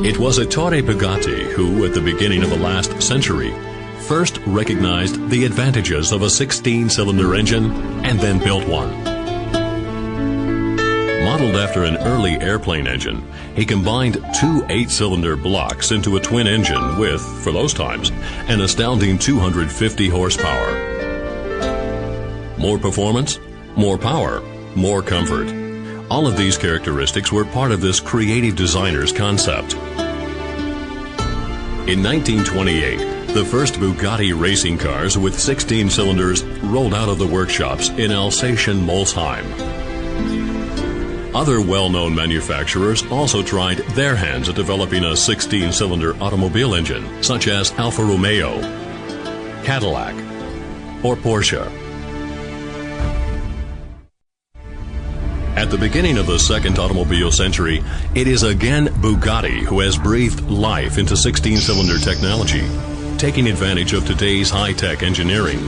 It was Ettore Bugatti who, at the beginning of the last century, first recognized the advantages of a 16-cylinder engine and then built one. Modeled after an early airplane engine, he combined two 8-cylinder blocks into a twin engine with, for those times, an astounding 250 horsepower. More performance, more power, more comfort. All of these characteristics were part of this creative designer's concept. In 1928, the first Bugatti racing cars with 16 cylinders rolled out of the workshops in Alsatian-Molsheim. Other well-known manufacturers also tried their hands at developing a 16-cylinder automobile engine, such as Alfa Romeo, Cadillac, or Porsche. At the beginning of the second automobile century, it is again Bugatti who has breathed life into 16-cylinder technology, taking advantage of today's high-tech engineering.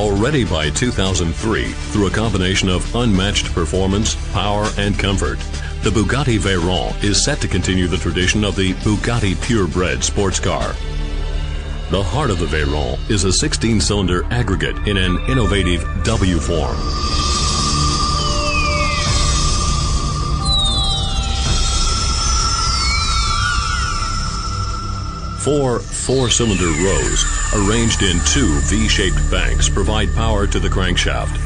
Already by 2003, through a combination of unmatched performance, power, and comfort, the Bugatti Veyron is set to continue the tradition of the Bugatti purebred sports car. The heart of the Veyron is a 16-cylinder aggregate in an innovative W form. Four-cylinder rows arranged in two V-shaped banks provide power to the crankshaft.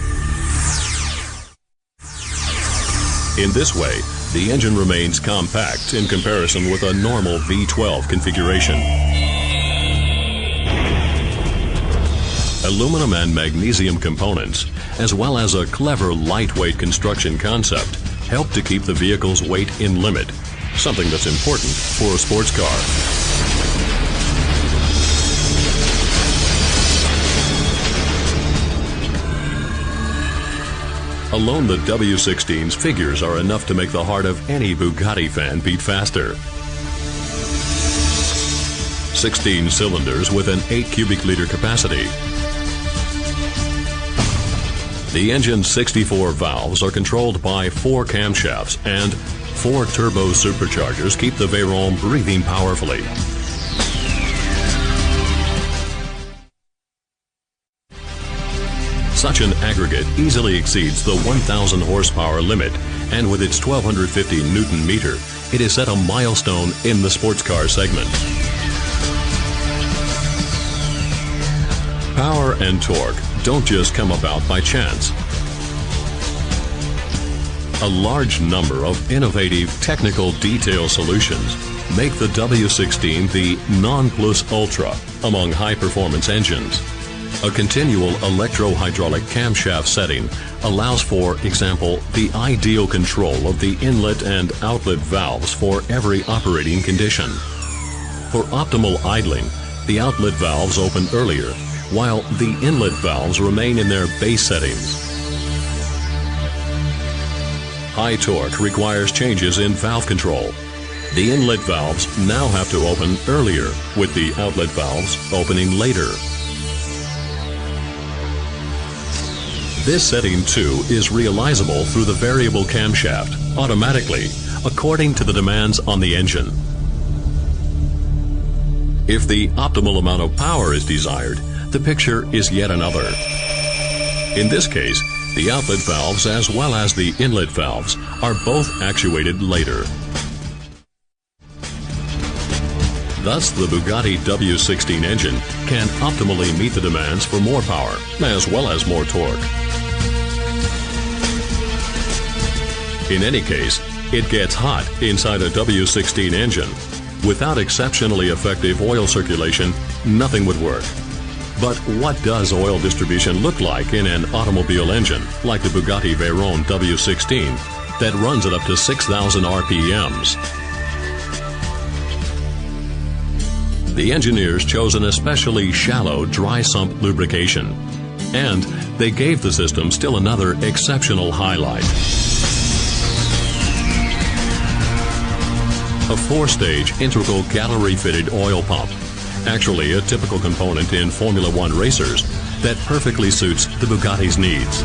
In this way, the engine remains compact in comparison with a normal V12 configuration. Aluminum and magnesium components, as well as a clever lightweight construction concept, help to keep the vehicle's weight in limit, something that's important for a sports car. Alone, the W16's figures are enough to make the heart of any Bugatti fan beat faster. 16 cylinders with an 8 cubic liter capacity. The engine's 64 valves are controlled by 4 camshafts, and 4 turbo superchargers keep the Veyron breathing powerfully. Such an aggregate easily exceeds the 1,000 horsepower limit, and with its 1,250 Newton meter, it is set a milestone in the sports car segment. Power and torque don't just come about by chance. A large number of innovative technical detail solutions make the W16 the non plus ultra among high-performance engines. A continual electro-hydraulic camshaft setting allows, for example, the ideal control of the inlet and outlet valves for every operating condition. For optimal idling, the outlet valves open earlier, while the inlet valves remain in their base settings. High torque requires changes in valve control. The inlet valves now have to open earlier, with the outlet valves opening later. This setting, too, is realizable through the variable camshaft, automatically, according to the demands on the engine. If the optimal amount of power is desired, the picture is yet another. In this case, the outlet valves as well as the inlet valves are both actuated later. Thus, the Bugatti W16 engine can optimally meet the demands for more power as well as more torque. In any case, it gets hot inside a W16 engine. Without exceptionally effective oil circulation, nothing would work. But what does oil distribution look like in an automobile engine like the Bugatti Veyron W16 that runs at up to 6,000 RPMs? The engineers chose an especially shallow dry sump lubrication. And they gave the system still another exceptional highlight. A 4-stage integral gallery-fitted oil pump, actually a typical component in Formula One racers that perfectly suits the Bugatti's needs.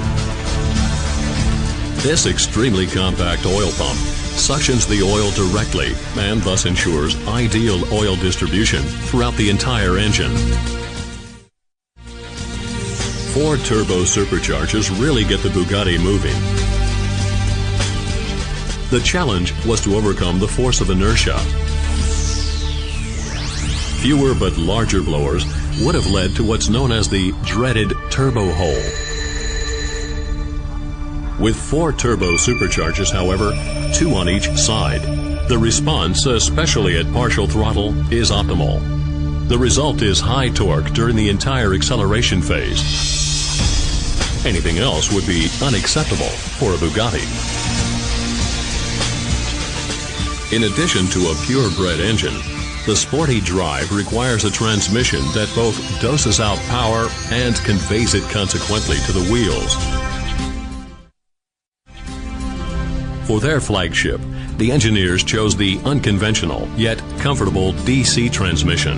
This extremely compact oil pump suctions the oil directly and thus ensures ideal oil distribution throughout the entire engine. 4 turbo superchargers really get the Bugatti moving. The challenge was to overcome the force of inertia. Fewer but larger blowers would have led to what's known as the dreaded turbo hole. With 4 turbo superchargers, however, 2 on each side, the response, especially at partial throttle, is optimal. The result is high torque during the entire acceleration phase. Anything else would be unacceptable for a Bugatti. In addition to a purebred engine, the sporty drive requires a transmission that both doses out power and conveys it consequently to the wheels. For their flagship, the engineers chose the unconventional yet comfortable DC transmission.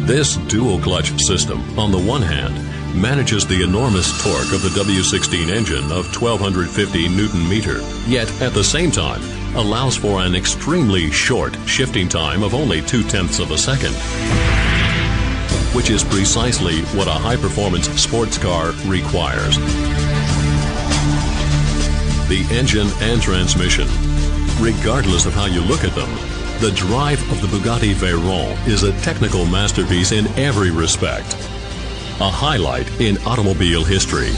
This dual-clutch system, on the one hand, manages the enormous torque of the W16 engine of 1250 Newton-meter, yet at the same time allows for an extremely short shifting time of only 0.2 of a second, which is precisely what a high-performance sports car requires. The engine and transmission, regardless of how you look at them, the drive of the Bugatti Veyron is a technical masterpiece in every respect. A highlight in automobile history.